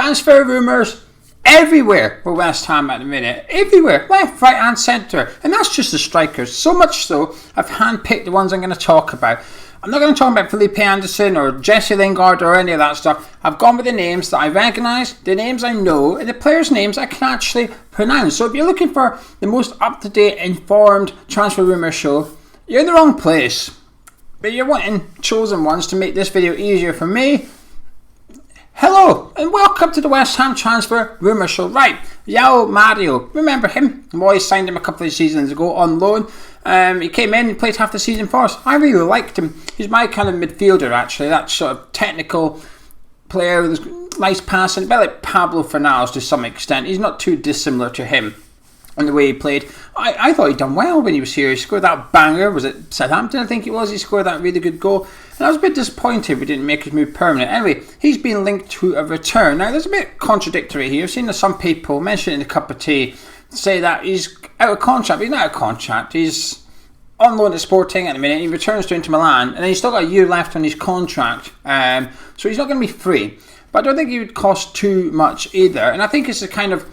Transfer rumours everywhere for West Ham at the minute. Everywhere. Left, right and centre. And that's just the strikers. So much so, I've handpicked the ones I'm going to talk about. I'm not going to talk about Felipe Anderson or Jesse Lingard or any of that stuff. I've gone with the names that I recognise, the names I know, and the players' names I can actually pronounce. So if you're looking for the most up-to-date, informed transfer rumour show, you're in the wrong place. But you're wanting chosen ones to make this video easier for me. Hello and welcome to the West Ham Transfer Rumour Show. Right, Joao Mario, remember him? I signed him a couple of seasons ago on loan. He came in and played half the season for us. I really liked him. He's my kind of midfielder actually, that sort of technical player with nice passing, a bit like Pablo Fornals to some extent. He's not too dissimilar to him in the way he played. I thought he'd done well when he was here. He scored that banger, was it Southampton I think it was? He scored that really good goal. And I was a bit disappointed we didn't make his move permanent. Anyway, he's been linked to a return. Now, there's a bit contradictory here. I've seen that some people, mention it in a cup of tea, say that he's out of contract. But he's not out of contract. He's on loan at Sporting at the minute. He returns to Inter Milan. And then he's still got a year left on his contract. So he's not going to be free. But I don't think he would cost too much either. And I think it's a kind of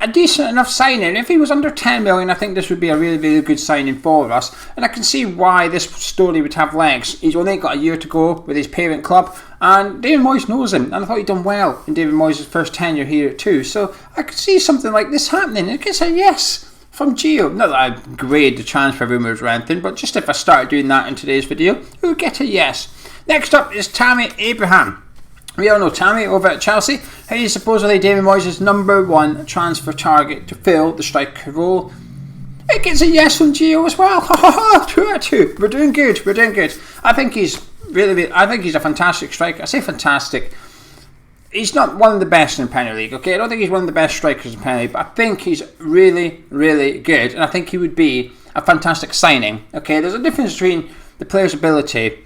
a decent enough signing. If he was under 10 million, I think this would be a really, really good signing for us. And I can see why this story would have legs. He's only got a year to go with his parent club, and David Moyes knows him. And I thought he'd done well in David Moyes' first tenure here too. So I could see something like this happening. It gets a yes from Gio. Not that I grade the transfer rumours or anything, but just if I started doing that in today's video, we would get a yes. Next up is Tammy Abraham. We all know Tammy over at Chelsea. He's supposedly David Moyes' #1 transfer target to fill the striker role. It gets a yes from Gio as well. 2 out of 2. We're doing good. I think he's a fantastic striker. I say fantastic. He's not one of the best in the Premier League, okay? I don't think he's one of the best strikers in the Premier League, but I think he's really, really good. And I think he would be a fantastic signing, okay? There's a difference between the player's ability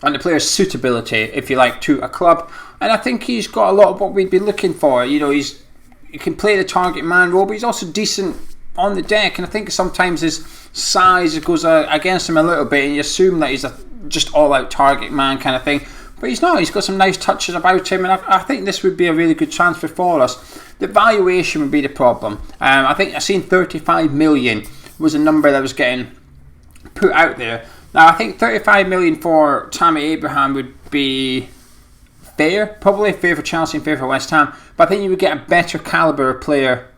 and the player's suitability, if you like, to a club. And I think he's got a lot of what we'd be looking for. You know, he can play the target man role, but he's also decent on the deck. And I think sometimes his size goes against him a little bit, and you assume that he's a just all-out target man kind of thing. But he's not. He's got some nice touches about him, and I think this would be a really good transfer for us. The valuation would be the problem. I think I've seen 35 million was a number that was getting put out there. Now, I think 35 million for Tammy Abraham would be fair, probably fair for Chelsea and fair for West Ham, but I think you would get a better calibre of player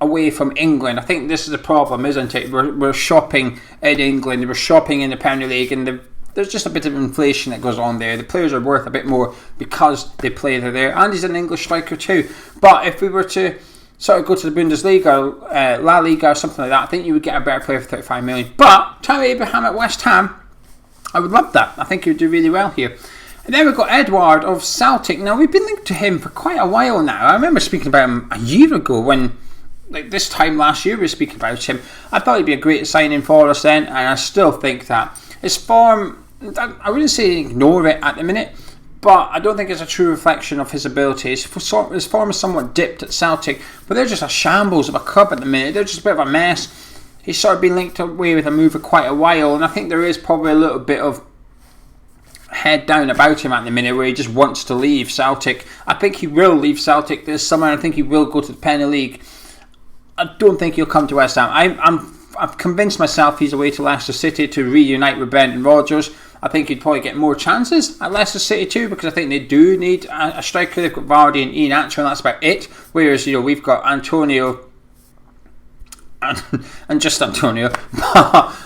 away from England. I think this is the problem, isn't it? We're shopping in England, we're shopping in the Premier League, and there's just a bit of inflation that goes on there. The players are worth a bit more because they play there, and he's an English striker too. But if we were to sort of go to the Bundesliga, La Liga or something like that, I think you would get a better player for 35 million. But Tammy Abraham at West Ham, I would love that. I think he would do really well here. And then we've got Edouard of Celtic. Now, we've been linked to him for quite a while now. I remember speaking about him a year ago when, like this time last year, we were speaking about him. I thought he'd be a great signing for us then, and I still think that. His form, I wouldn't say ignore it at the minute, but I don't think it's a true reflection of his abilities. His form is somewhat dipped at Celtic, but they're just a shambles of a club at the minute. They're just a bit of a mess. He's sort of been linked away with a move for quite a while, and I think there is probably a little bit of head down about him at the minute where he just wants to leave Celtic. I think he will leave Celtic this summer, and I think he will go to the Premier League. I don't think he'll come to West Ham. I've convinced myself he's away to Leicester City to reunite with Brendan Rodgers. I think he'd probably get more chances at Leicester City too, because I think they do need a striker. They've got Vardy and Iheanacho, and that's about it. Whereas, you know, we've got Antonio and just Antonio. But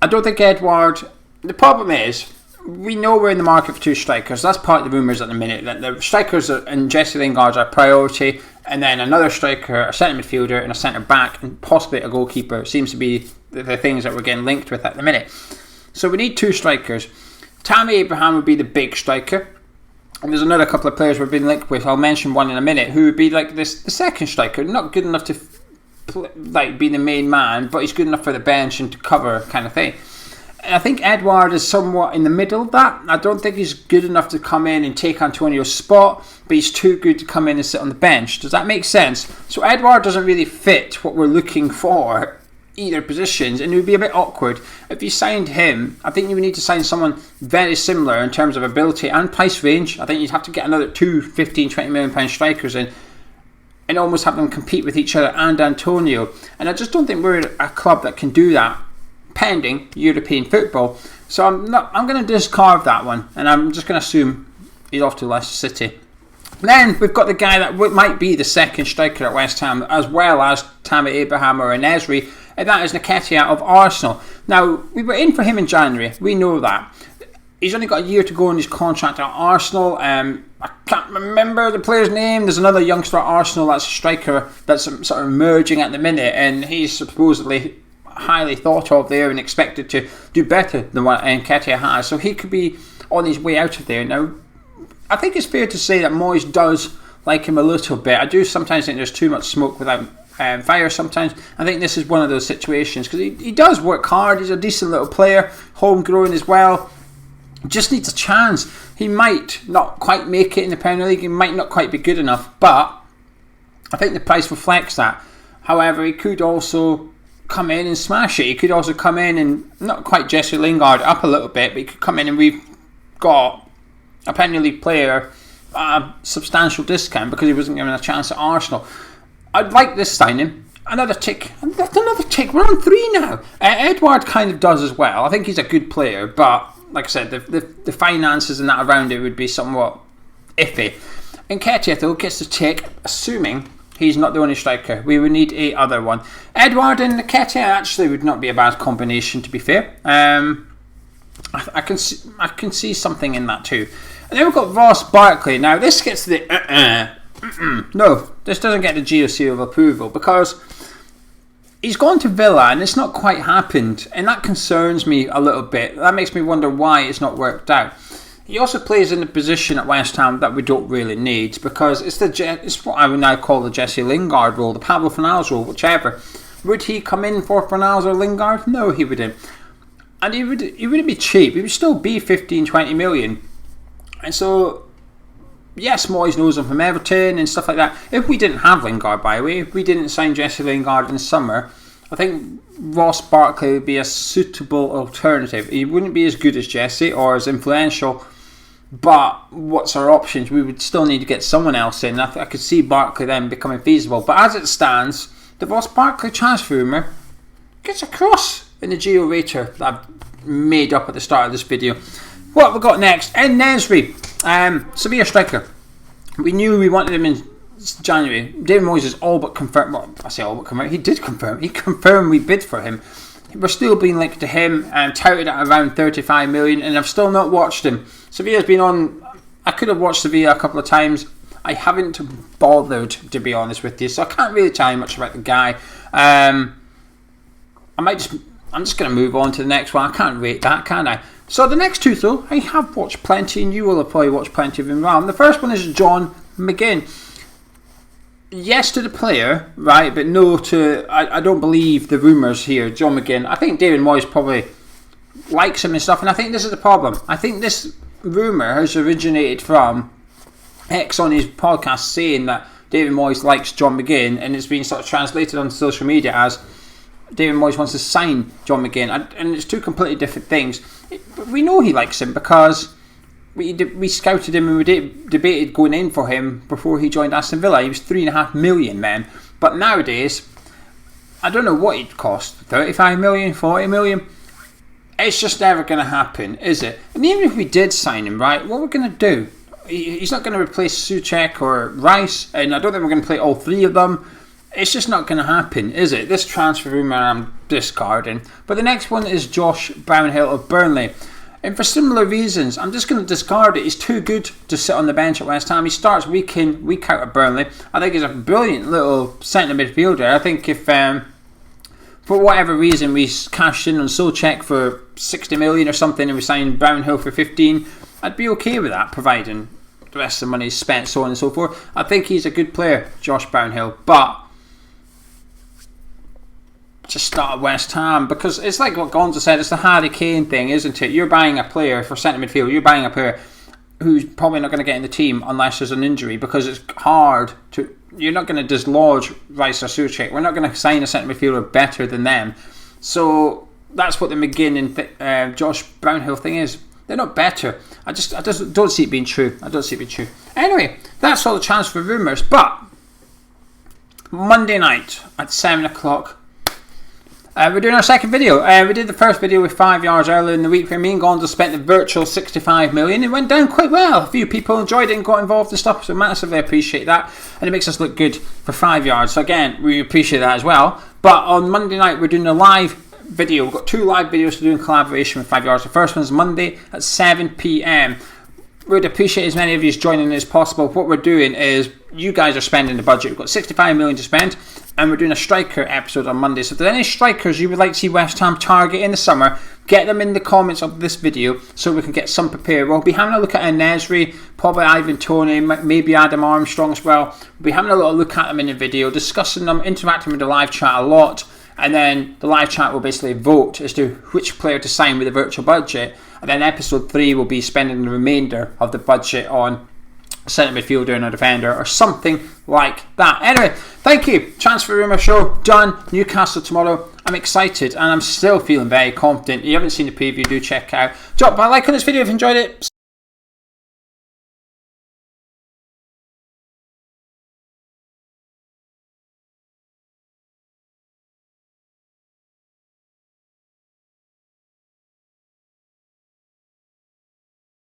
I don't think Edouard. The problem is, we know we're in the market for 2 strikers. That's part of the rumours at the minute. That the strikers and Jesse Lingard are a priority, and then another striker, a centre midfielder, and a centre back, and possibly a goalkeeper seems to be the things that we're getting linked with at the minute. So we need 2 strikers. Tammy Abraham would be the big striker, and there's another couple of players we've been linked with. I'll mention one in a minute, who would be like the second striker, not good enough to be the main man, but he's good enough for the bench and to cover kind of thing. I think Edouard is somewhat in the middle of that. I don't think he's good enough to come in and take Antonio's spot, but he's too good to come in and sit on the bench. Does that make sense? So Edouard doesn't really fit what we're looking for either positions, and it would be a bit awkward. If you signed him, I think you would need to sign someone very similar in terms of ability and price range. I think you'd have to get another two 15, 20 million pound strikers in and almost have them compete with each other and Antonio. And I just don't think we're a club that can do that pending European football. So I'm going to discard that one, and I'm just going to assume he's off to Leicester City. Then we've got the guy that might be the second striker at West Ham, as well as Tammy Abraham or En-Nesyri, and that is Nketiah of Arsenal. Now, we were in for him in January, we know that. He's only got a year to go in his contract at Arsenal. I can't remember the player's name. There's another youngster at Arsenal that's a striker that's sort of emerging at the minute, and he's supposedly highly thought of there and expected to do better than what Nketiah has. So he could be on his way out of there. Now, I think it's fair to say that Moyes does like him a little bit. I do sometimes think there's too much smoke without fire sometimes. I think this is one of those situations because he does work hard. He's a decent little player, homegrown as well. Just needs a chance. He might not quite make it in the Premier League. He might not quite be good enough, but I think the price reflects that. However, he could also come in and smash it. He could also come in and not quite Jesse Lingard up a little bit, but he could come in and we've got a Premier League player at a substantial discount because he wasn't given a chance at Arsenal. I'd like this signing. Another tick. We're on 3 now. Edouard kind of does as well. I think he's a good player, but like I said, the finances and that around it would be somewhat iffy. Nketiah though gets the tick, assuming he's not the only striker. We would need a other one. Edouard and Nketiah actually would not be a bad combination, to be fair. I can see something in that too. And then we've got Ross Barkley. Now this gets the no, this doesn't get the GOC of approval because he's gone to Villa and it's not quite happened, and that concerns me a little bit. That makes me wonder why it's not worked out. He also plays in a position at West Ham that we don't really need because it's what I would now call the Jesse Lingard role, the Pablo Fornals role, whichever. Would he come in for Fornals or Lingard? No, he wouldn't. And he wouldn't be cheap. He would still be 15, 20 million. And so, yes, Moyes knows him from Everton and stuff like that. If we didn't have Lingard, by the way, if we didn't sign Jesse Lingard in the summer, I think Ross Barkley would be a suitable alternative. He wouldn't be as good as Jesse or as influential, but what's our options? We would still need to get someone else in. I could see Barkley then becoming feasible. But as it stands, the Ross Barkley transfer rumour gets across in the Geo rater that I've made up at the start of this video. What have we got next? En-Nesyri, Sevilla striker. We knew we wanted him in January. David Moyes is all but confirmed. Well, I say all but confirmed. He did confirm. He confirmed we bid for him. We're still being linked to him and touted at around 35 million, and I've still not watched him. Sevilla's been on. I could have watched Sevilla a couple of times. I haven't bothered, to be honest with you, so I can't really tell you much about the guy. I'm just going to move on to the next one. I can't rate that, can I? So the next two, though, I have watched plenty, and you will have probably watched plenty of him around. The first one is John McGinn. Yes to the player, right, but no to... I don't believe the rumours here, John McGinn. I think David Moyes probably likes him and stuff, and I think this is the problem. I think this rumour has originated from X on his podcast saying that David Moyes likes John McGinn, and it's been sort of translated on social media as David Moyes wants to sign John McGinn, and it's two completely different things. But we know he likes him because we scouted him and we debated going in for him before he joined Aston Villa. He was 3.5 million then, but nowadays I don't know what he'd cost, 35 million, 40 million. It's just never going to happen, is it? And even if we did sign him, right, what we're going to do? He's not going to replace Souček or Rice, and I don't think we're going to play all three of them. It's just not going to happen, is it? This transfer rumour I'm discarding. But the next one is Josh Brownhill of Burnley. And for similar reasons, I'm just going to discard it. He's too good to sit on the bench at West Ham. He starts week in, week out at Burnley. I think he's a brilliant little centre midfielder. I think if, for whatever reason, we cashed in on Souček for 60 million or something and we signed Brownhill for 15, I'd be okay with that, providing the rest of the money is spent, so on and so forth. I think he's a good player, Josh Brownhill. But just start at West Ham, because it's like what Gonza said, it's the Harry Kane thing, isn't it? You're buying a player for centre midfield, you're buying a player who's probably not going to get in the team unless there's an injury, because it's hard to you're not going to dislodge Rice or Souček. We're not going to sign a centre midfielder better than them. So that's what the McGinn and Josh Brownhill thing is. They're not better. I just don't see it being true. I don't see it being true. Anyway, that's all the transfer rumours. But Monday night at 7 o'clock, we're doing our second video. We did the first video with 5 yards earlier in the week where me and Gonzo spent the virtual 65 million. It went down quite well. A few people enjoyed it and got involved and stuff, so massively appreciate that. And it makes us look good for 5 yards. So again, we appreciate that as well. But on Monday night, we're doing a live video. We've got 2 live videos to do in collaboration with 5 yards. The first one's Monday at 7 p.m. We'd appreciate as many of you joining as possible. What we're doing is, you guys are spending the budget. We've got 65 million to spend, and we're doing a striker episode on Monday. So if there's any strikers you would like to see West Ham target in the summer, get them in the comments of this video so we can get some prepared. We'll be having a look at En-Nesyri, probably Ivan Toney, maybe Adam Armstrong as well. We'll be having a little look at them in the video, discussing them, interacting with the live chat a lot. And then the live chat will basically vote as to which player to sign with the virtual budget. And then episode 3 will be spending the remainder of the budget on a centre midfielder and a defender or something like that. Anyway, thank you. Transfer rumour show done. Newcastle tomorrow. I'm excited and I'm still feeling very confident. If you haven't seen the preview, do check out. Drop a like on this video if you enjoyed it.